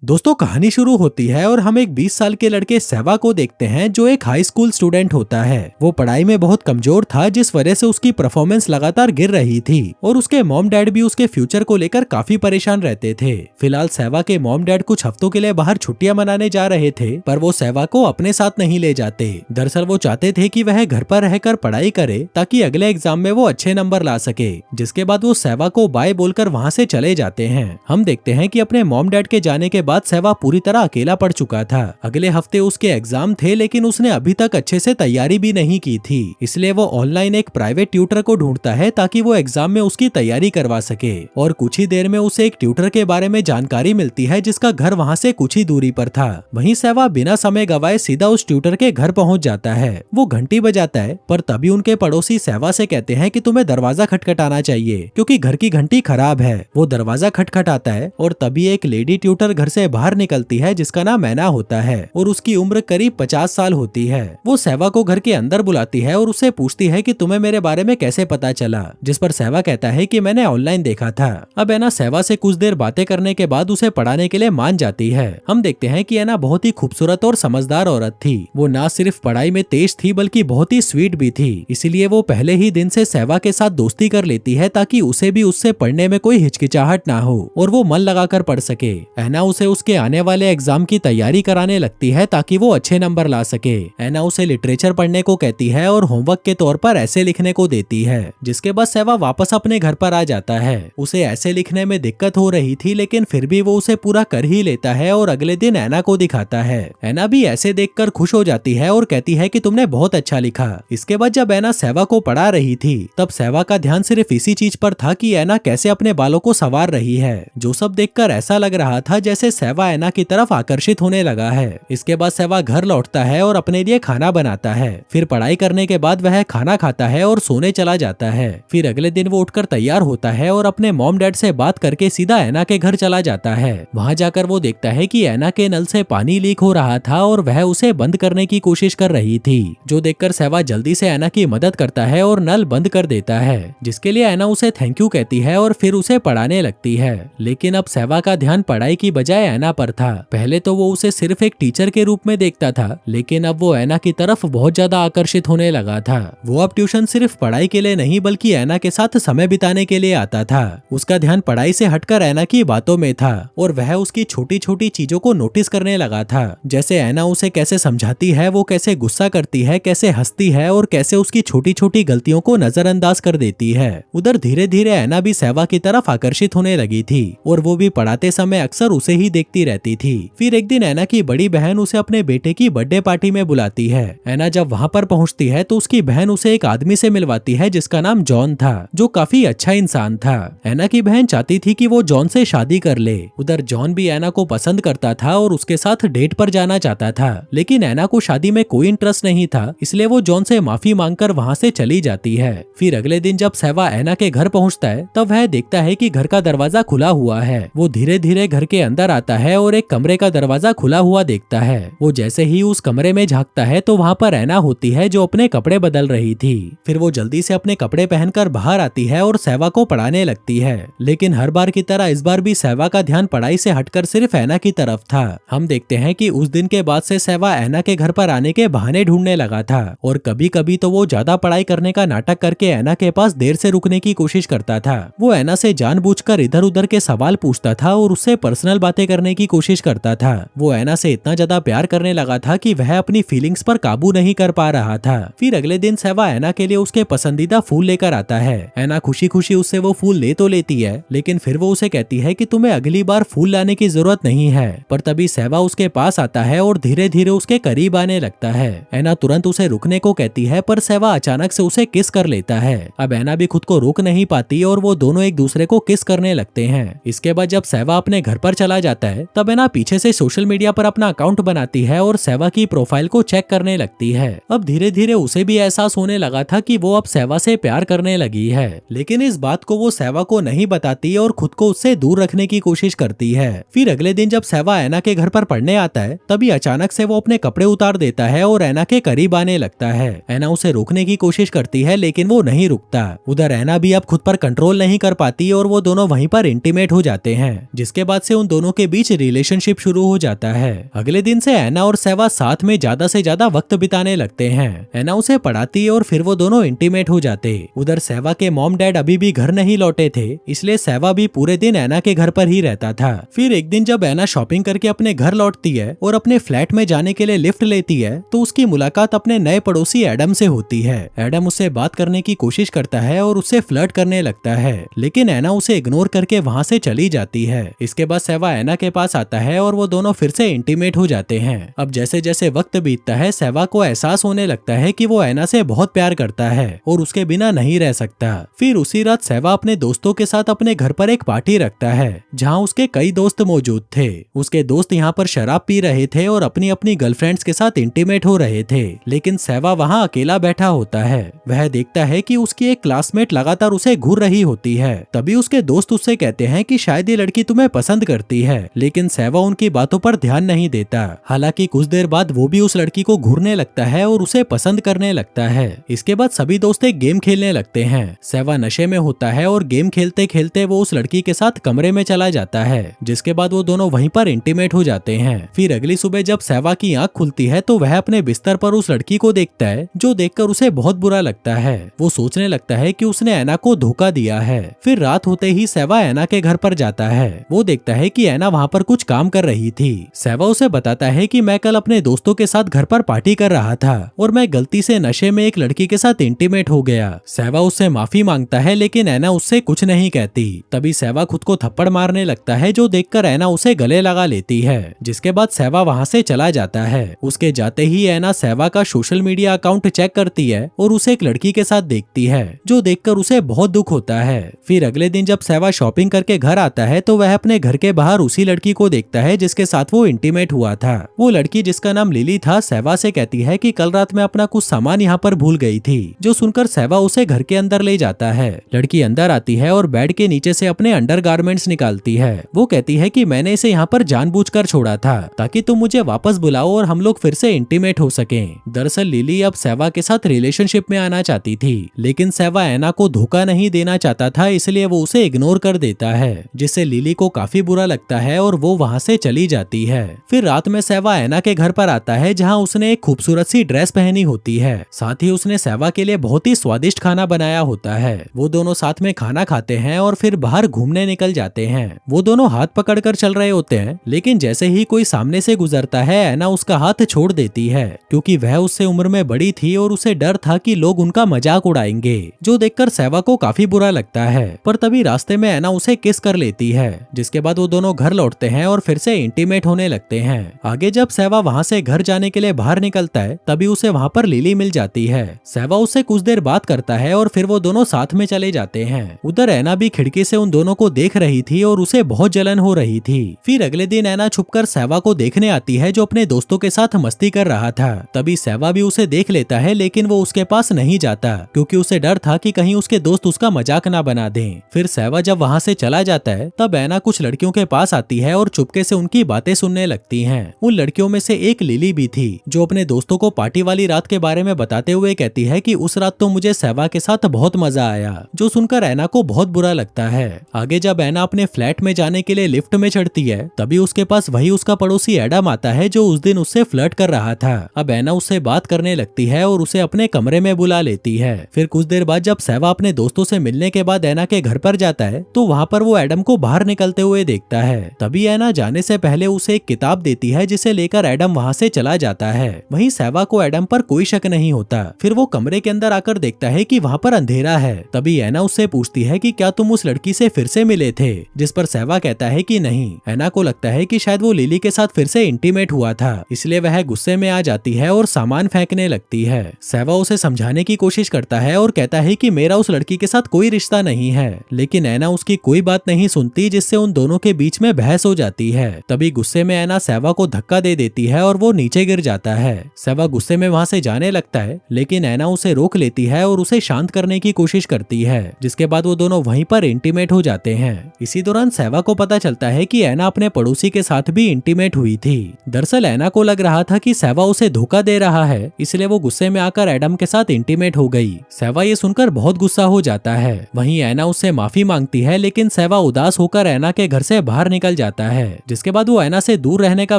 दोस्तों कहानी शुरू होती है और हम एक 20 साल के लड़के सेवा को देखते हैं जो एक हाई स्कूल स्टूडेंट होता है। वो पढ़ाई में बहुत कमजोर था जिस वजह से उसकी परफॉर्मेंस लगातार गिर रही थी और उसके मॉम डैड भी उसके फ्यूचर को लेकर काफी परेशान रहते थे। फिलहाल सेवा के मॉम डैड कुछ हफ्तों के लिए बाहर छुट्टियां मनाने जा रहे थे, पर वो सेवा को अपने साथ नहीं ले जाते। दरअसल वो चाहते थे कि वह घर पर रहकर पढ़ाई करे ताकि अगले एग्जाम में वो अच्छे नंबर ला सके। जिसके बाद वो सेवा को बाय बोलकर वहाँ से चले जाते हैं। हम देखते हैं कि अपने मॉम डैड के जाने के बाद सेवा पूरी तरह अकेला पड़ चुका था। अगले हफ्ते उसके एग्जाम थे, लेकिन उसने अभी तक अच्छे से तैयारी भी नहीं की थी। इसलिए वो ऑनलाइन एक प्राइवेट ट्यूटर को ढूंढता है ताकि वो एग्जाम में उसकी तैयारी करवा सके। और कुछ ही देर में उसे एक ट्यूटर के बारे में जानकारी मिलती है जिसका घर वहाँ से कुछ ही दूरी पर था। वहीं सेवा बिना समय गवाए सीधा उस ट्यूटर के घर पहुँच जाता है। वो घंटी बजाता है, पर तभी उनके पड़ोसी सेवा से कहते हैं कि तुम्हें दरवाजा खटखटाना चाहिए क्योंकि घर की घंटी खराब है। वो दरवाजा खटखटाता है और तभी एक लेडी ट्यूटर घर से बाहर निकलती है जिसका नाम ऐना होता है और उसकी उम्र करीब 50 साल होती है। वो सेवा को घर के अंदर बुलाती है और उससे पूछती है कि तुम्हें मेरे बारे में कैसे पता चला, जिस पर सेवा कहता है कि मैंने ऑनलाइन देखा था। अब ऐना सेवा से कुछ देर बातें करने के बाद उसे पढ़ाने के लिए मान जाती है। हम देखते हैं कि ऐना बहुत ही खूबसूरत और समझदार औरत थी। वो ना सिर्फ पढ़ाई में तेज थी बल्कि बहुत ही स्वीट भी थी। इसीलिए वो पहले ही दिन से सेवा के साथ दोस्ती कर लेती है ताकि उसे भी उससे पढ़ने में कोई हिचकिचाहट ना हो और वो मन लगाकर पढ़ सके। ऐना उसे उसके आने वाले एग्जाम की तैयारी कराने लगती है ताकि वो अच्छे नंबर ला सके। ऐना उसे लिटरेचर पढ़ने को कहती है और होमवर्क के तौर पर ऐसे लिखने को देती है। जिसके बाद सेवा वापस अपने घर पर आ जाता है। उसे ऐसे लिखने में दिक्कत हो रही थी, लेकिन फिर भी वो उसे पूरा कर ही लेता है और अगले दिन ऐना को दिखाता है। ऐना भी ऐसे देखकर खुश हो जाती है और कहती है कि तुमने बहुत अच्छा लिखा। इसके बाद जब ऐना सेवा को पढ़ा रही थी तब सेवा का ध्यान सिर्फ इसी चीज पर था कि ऐना कैसे अपने बालों को संवार रही है, जो सब देखकर ऐसा लग रहा था जैसे सेवा ऐना की तरफ आकर्षित होने लगा है। इसके बाद सेवा घर लौटता है और अपने लिए खाना बनाता है। फिर पढ़ाई करने के बाद वह खाना खाता है और सोने चला जाता है। फिर अगले दिन वो उठकर तैयार होता है और अपने मॉम डैड से बात करके सीधा ऐना के घर चला जाता है। वहाँ जाकर वो देखता है कि ऐना के नल से पानी लीक हो रहा था और वह उसे बंद करने की कोशिश कर रही थी, जो देखकर सेवा जल्दी से ऐना की मदद करता है और नल बंद कर देता है, जिसके लिए ऐना उसे थैंक यू कहती है और फिर उसे पढ़ाने लगती है। लेकिन अब सेवा का ध्यान पढ़ाई की बजाय ऐना पर था। पहले तो वो उसे सिर्फ एक टीचर के रूप में देखता था, लेकिन अब वो ऐना की तरफ बहुत ज्यादा आकर्षित होने लगा था। वो अब ट्यूशन सिर्फ पढ़ाई के लिए नहीं बल्कि ऐना के साथ समय बिताने के लिए आता था। उसका ध्यान पढ़ाई से हटकर ऐना की बातों में था और वह उसकी छोटी छोटी चीजों को नोटिस करने लगा था, जैसे ऐना उसे कैसे समझाती है, वो कैसे गुस्सा करती है, कैसे हंसती है और कैसे उसकी छोटी छोटी गलतियों को नजरअंदाज कर देती है। उधर धीरे धीरे ऐना भी सेवा की तरफ आकर्षित होने लगी थी और वो भी पढ़ाते समय अक्सर उसे ही देखती रहती थी। फिर एक दिन ऐना की बड़ी बहन उसे अपने बेटे की बर्थडे पार्टी में बुलाती है। ऐना जब वहाँ पर पहुँचती है तो उसकी बहन उसे एक आदमी से मिलवाती है जिसका नाम जॉन था, जो काफी अच्छा इंसान था। ऐना की बहन चाहती थी कि वो जॉन से शादी कर ले। उधर जॉन भी ऐना को पसंद करता था और उसके साथ डेट पर जाना चाहता था, लेकिन ऐना को शादी में कोई इंटरेस्ट नहीं था, इसलिए वो जॉन से माफी मांगकर वहाँ से चली जाती है। फिर अगले दिन जब सेवा ऐना के घर पहुँचता है तब वह देखता है कि घर का दरवाजा खुला हुआ है। वो धीरे धीरे घर के अंदर आता है और एक कमरे का दरवाजा खुला हुआ देखता है। वो जैसे ही उस कमरे में झांकता है तो वहाँ पर ऐना होती है जो अपने कपड़े बदल रही थी। फिर वो जल्दी से अपने कपड़े पहनकर बाहर आती है और सेवा को पढ़ाने लगती है, लेकिन हर बार की तरह इस बार भी सेवा का ध्यान पढ़ाई से हटकर सिर्फ ऐना की तरफ था। हम देखते हैं कि उस दिन के बाद से सेवा ऐना के घर पर आने के बहाने ढूंढने लगा था और कभी कभी तो वो ज्यादा पढ़ाई करने का नाटक करके ऐना के पास देर से रुकने की कोशिश करता था। वो ऐना से जानबूझकर इधर उधर के सवाल पूछता था और उससे पर्सनल बातें करने की कोशिश करता था। वो ऐना से इतना ज्यादा प्यार करने लगा था कि वह अपनी फीलिंग्स पर काबू नहीं कर पा रहा था। फिर अगले दिन सेवा ऐना के लिए उसके पसंदीदा फूल लेकर आता है। ऐना खुशी खुशी उससे वो फूल ले तो लेती है, लेकिन फिर वो उसे कहती है कि तुम्हें अगली बार फूल लाने की जरूरत नहीं है। पर तभी सेवा उसके पास आता है और धीरे धीरे उसके करीब आने लगता है। ऐना तुरंत उसे रुकने को कहती है, पर सेवा अचानक से उसे किस कर लेता है। अब ऐना भी खुद को रोक नहीं पाती और वो दोनों एक दूसरे को किस करने लगते हैं। इसके बाद जब सेवा अपने घर पर चला जाता है तब ऐना पीछे से सोशल मीडिया पर अपना अकाउंट बनाती है और सेवा की प्रोफाइल को चेक करने लगती है। अब धीरे धीरे उसे भी एहसास होने लगा था कि वो अब सेवा से प्यार करने लगी है, लेकिन इस बात को वो सेवा को नहीं बताती और खुद को उससे दूर रखने की कोशिश करती है। फिर अगले दिन जब सेवा ऐना के घर पर पढ़ने आता है तभी अचानक से वो अपने कपड़े उतार देता है और ऐना के करीब आने लगता है। ऐना उसे रोकने की कोशिश करती है, लेकिन वो नहीं रुकता। उधर ऐना भी अब खुद पर कंट्रोल नहीं कर पाती और वो दोनों वहीं पर इंटीमेट हो जाते हैं, जिसके बाद से उन दोनों के बीच रिलेशनशिप शुरू हो जाता है। अगले दिन से एना और सेवा साथ में ज्यादा से ज्यादा वक्त बिताने लगते हैं। एना उसे पढ़ाती है और फिर वो दोनों इंटीमेट हो जाते। उधर सेवा के मॉम डैड अभी भी घर नहीं लौटे थे, इसलिए सेवा भी पूरे दिन एना के घर पर ही रहता था। फिर एक दिन जब एना शॉपिंग करके अपने घर लौटती है और अपने फ्लैट में जाने के लिए लिफ्ट लेती है तो उसकी मुलाकात अपने नए पड़ोसी एडम से होती है। एडम उससे बात करने की कोशिश करता है और उससे फ्लर्ट करने लगता है, लेकिन एना उसे इग्नोर करके वहाँ से चली जाती है। इसके बाद सेवा एना के पास आता है और वो दोनों फिर से इंटीमेट हो जाते हैं। अब जैसे जैसे वक्त बीतता है सेवा को एहसास होने लगता है कि वो एना से बहुत प्यार करता है और उसके बिना नहीं रह सकता। फिर उसी रात सेवा अपने दोस्तों के साथ अपने घर पर एक पार्टी रखता है जहाँ उसके कई दोस्त मौजूद थे। उसके दोस्त यहाँ पर शराब पी रहे थे और अपनी अपनी गर्लफ्रेंड्स के साथ इंटीमेट हो रहे थे, लेकिन सेवा वहाँ अकेला बैठा होता है। वह देखता है कि उसकी एक क्लासमेट लगातार उसे घूर रही होती है। तभी उसके दोस्त उससे कहते हैं कि शायद ये लड़की तुम्हें पसंद करती है, लेकिन सेवा उनकी बातों पर ध्यान नहीं देता। हालांकि कुछ देर बाद वो भी उस लड़की को घूरने लगता है और उसे पसंद करने लगता है। इसके बाद सभी दोस्त एक गेम खेलने लगते हैं। सेवा नशे में होता है और गेम खेलते खेलते वो उस लड़की के साथ कमरे में चला जाता है, जिसके बाद वो दोनों वहीं पर इंटीमेट हो जाते हैं। फिर अगली सुबह जब सेवा की आंख खुलती है तो वह अपने बिस्तर पर उस लड़की को देखता है, जो देखकर उसे बहुत बुरा लगता है। वो सोचने लगता है कि उसने एना को धोखा दिया है। फिर रात होते ही सेवा एना के घर पर जाता है। वो देखता है कि एना वहाँ पर कुछ काम कर रही थी। सेवा उसे बताता है कि मैं कल अपने दोस्तों के साथ घर पर पार्टी कर रहा था और मैं गलती से नशे में एक लड़की के साथ इंटीमेट हो गया। सेवा उससे माफी मांगता है, लेकिन एना उससे कुछ नहीं कहती। तभी सेवा खुद को थप्पड़ मारने लगता है, जो देखकर एना उसे गले लगा लेती है। जिसके बाद सेवा वहाँ से चला जाता है। उसके जाते ही एना सेवा का सोशल मीडिया अकाउंट चेक करती है और उसे एक लड़की के साथ देखती है, जो देखकर उसे बहुत दुख होता है। फिर अगले दिन जब सेवा शॉपिंग करके घर आता है तो वह अपने घर के बाहर उसी लड़की को देखता है जिसके साथ वो इंटीमेट हुआ था। वो लड़की, जिसका नाम लिली था, सेवा से कहती है कि कल रात में अपना कुछ सामान यहाँ पर भूल गई थी, जो सुनकर सेवा उसे घर के अंदर ले जाता है। लड़की अंदर आती है और बेड के नीचे से अपने अंडरगारमेंट्स निकालती है। वो कहती है कि मैंने इसे यहाँ पर जानबूझकर छोड़ा था ताकि तुम मुझे वापस बुलाओ और हम लोग फिर से इंटीमेट हो सकें। दरअसल लिली अब सेवा के साथ रिलेशनशिप में आना चाहती थी, लेकिन सेवा एना को धोखा नहीं देना चाहता था, इसलिए वो उसे इग्नोर कर देता है, जिससे लिली को काफी बुरा लगता है और वो वहाँ से चली जाती है। फिर रात में सेवा एना के घर पर आता है, जहाँ उसने एक खूबसूरत सी ड्रेस पहनी होती है। साथ ही उसने सेवा के लिए बहुत ही स्वादिष्ट खाना बनाया होता है। वो दोनों साथ में खाना खाते हैं और फिर बाहर घूमने निकल जाते हैं। वो दोनों हाथ पकड़कर चल रहे होते हैं, लेकिन जैसे ही कोई सामने से गुजरता है एना उसका हाथ छोड़ देती है, क्योंकि वह उससे उम्र में बड़ी थी और उसे डर था कि लोग उनका मजाक उड़ाएंगे, जो देखकर सेवा को काफी बुरा लगता है। पर तभी रास्ते में एना उसे किस कर लेती है, जिसके बाद वो दोनों घर लौटते हैं और फिर से इंटीमेट होने लगते हैं। आगे जब सेवा वहाँ से घर जाने के लिए बाहर निकलता है तभी उसे वहाँ पर लिली मिल जाती है। सेवा उससे कुछ देर बात करता है और फिर वो दोनों साथ में चले जाते हैं। उधर एना भी खिड़की से उन दोनों को देख रही थी और उसे बहुत जलन हो रही थी। फिर अगले दिन एना छुपकर सेवा को देखने आती है, जो अपने दोस्तों के साथ मस्ती कर रहा था। तभी सेवा भी उसे देख लेता है, लेकिन वो उसके पास नहीं जाता, क्योंकि उसे डर था कि कहीं उसके दोस्त उसका मजाक ना बना दें। फिर सेवा जब वहाँ से चला जाता है तब एना कुछ लड़कियों के पास आती है और चुपके से उनकी बातें सुनने लगती हैं। उन लड़कियों में से एक लिली भी थी, जो अपने दोस्तों को पार्टी वाली रात के बारे में बताते हुए कहती है कि उस रात तो मुझे सेवा के साथ बहुत मजा आया, जो सुनकर एना को बहुत बुरा लगता है। आगे जब एना अपने फ्लैट में जाने के लिए लिफ्ट में चढ़ती है तभी उसके पास वही उसका पड़ोसी एडम आता है, जो उस दिन उससे फ्लर्ट कर रहा था। अब एना उससे बात करने लगती है और उसे अपने कमरे में बुला लेती है। फिर कुछ देर बाद जब सेवा अपने दोस्तों से मिलने के बाद एना के घर पर जाता है तो वहाँ पर वो एडम को बाहर निकलते हुए देखता है। तभी एना जाने से पहले उसे एक किताब देती है, जिसे लेकर एडम वहाँ से चला जाता है। वहीं सेवा को एडम पर कोई शक नहीं होता। फिर वो कमरे के अंदर आकर देखता है कि वहाँ पर अंधेरा है। तभी एना उससे पूछती है कि क्या तुम उस लड़की से फिर से मिले थे, जिस पर सेवा कहता है कि नहीं। एना को लगता है कि शायद वो लिली के साथ फिर से इंटीमेट हुआ था, इसलिए वह गुस्से में आ जाती है और सामान फेंकने लगती है। सेवा उसे समझाने की कोशिश करता है और कहता है कि मेरा उस लड़की के साथ कोई रिश्ता नहीं है, लेकिन एना उसकी कोई बात नहीं सुनती, जिससे उन दोनों के बीच में बहस हो जाती है। तभी गुस्से में एना सेवा को धक्का दे देती है और वो नीचे गिर जाता है। सेवा गुस्से में वहाँ से जाने लगता है, लेकिन एना उसे रोक लेती है और उसे शांत करने की कोशिश करती है, जिसके बाद वो दोनों वहीं पर इंटीमेट हो जाते हैं। इसी दौरान सेवा को पता चलता है कि एना अपने पड़ोसी के साथ भी इंटीमेट हुई थी। दरअसल एना को लग रहा था कि सेवा उसे धोखा दे रहा है, इसलिए वो गुस्से में आकर एडम के साथ इंटीमेट हो गई। सेवा ये सुनकर बहुत गुस्सा हो जाता है। वहीं एना उससे माफी मांगती है, लेकिन सेवा उदास होकर एना के घर से बाहर निकल जाता है, जिसके बाद वो ऐना से दूर रहने का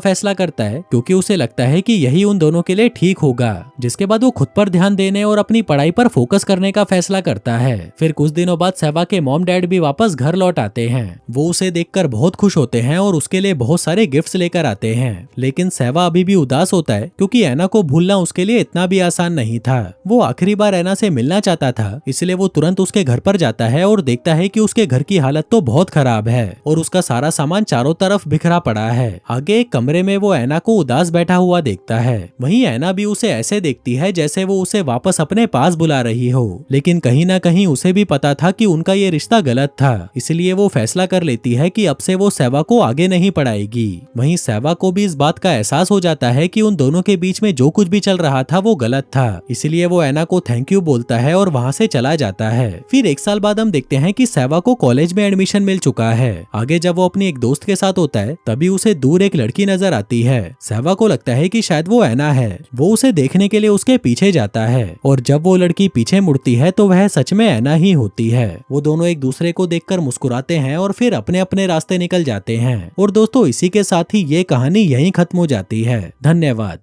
फैसला करता है क्योंकि उसे लगता है कि यही उन दोनों के लिए ठीक होगा। जिसके बाद वो खुद पर ध्यान देने और अपनी पढ़ाई पर फोकस करने का फैसला करता है। फिर कुछ दिनों बाद सेवा के मॉम डैड भी वापस घर लौट आते हैं। वो उसे देखकर बहुत खुश होते हैं और उसके लिए बहुत सारे गिफ्ट्स लेकर आते हैं, लेकिन सेवा अभी भी उदास होता है क्योंकि ऐना को भूलना उसके लिए इतना भी आसान नहीं था। वो आखिरी बार ऐना से मिलना चाहता था, इसलिए वो तुरंत उसके घर पर जाता है और देखता है कि उसके घर की हालत तो बहुत खराब है और उसका सारा सामान चारों तरफ बिखरा पड़ा है। आगे एक कमरे में वो ऐना को उदास बैठा हुआ देखता है। वहीं ऐना भी उसे ऐसे देखती है जैसे वो उसे वापस अपने पास बुला रही हो, लेकिन कहीं ना कहीं उसे भी पता था कि उनका ये रिश्ता गलत था, इसलिए वो फैसला कर लेती है कि अब से वो सेवा को आगे नहीं पढ़ाएगी। वहीं सेवा को भी इस बात का एहसास हो जाता है कि उन दोनों के बीच में जो कुछ भी चल रहा था वो गलत था, इसलिए वो ऐना को थैंक यू बोलता है और वहाँ से चला जाता है। फिर 1 साल बाद हम देखते हैं कि सेवा को कॉलेज में एडमिशन मिल चुका है। आगे जब वो अपनी एक दोस्त के साथ होता है तभी उसे दूर एक लड़की नजर आती है। सेवा को लगता है कि शायद वो ऐना है। वो उसे देखने के लिए उसके पीछे जाता है और जब वो लड़की पीछे मुड़ती है तो वह सच में ऐना ही होती है। वो दोनों एक दूसरे को देखकर मुस्कुराते हैं और फिर अपने अपने रास्ते निकल जाते हैं। और दोस्तों, इसी के साथ ही ये कहानी यहीं खत्म हो जाती है। धन्यवाद।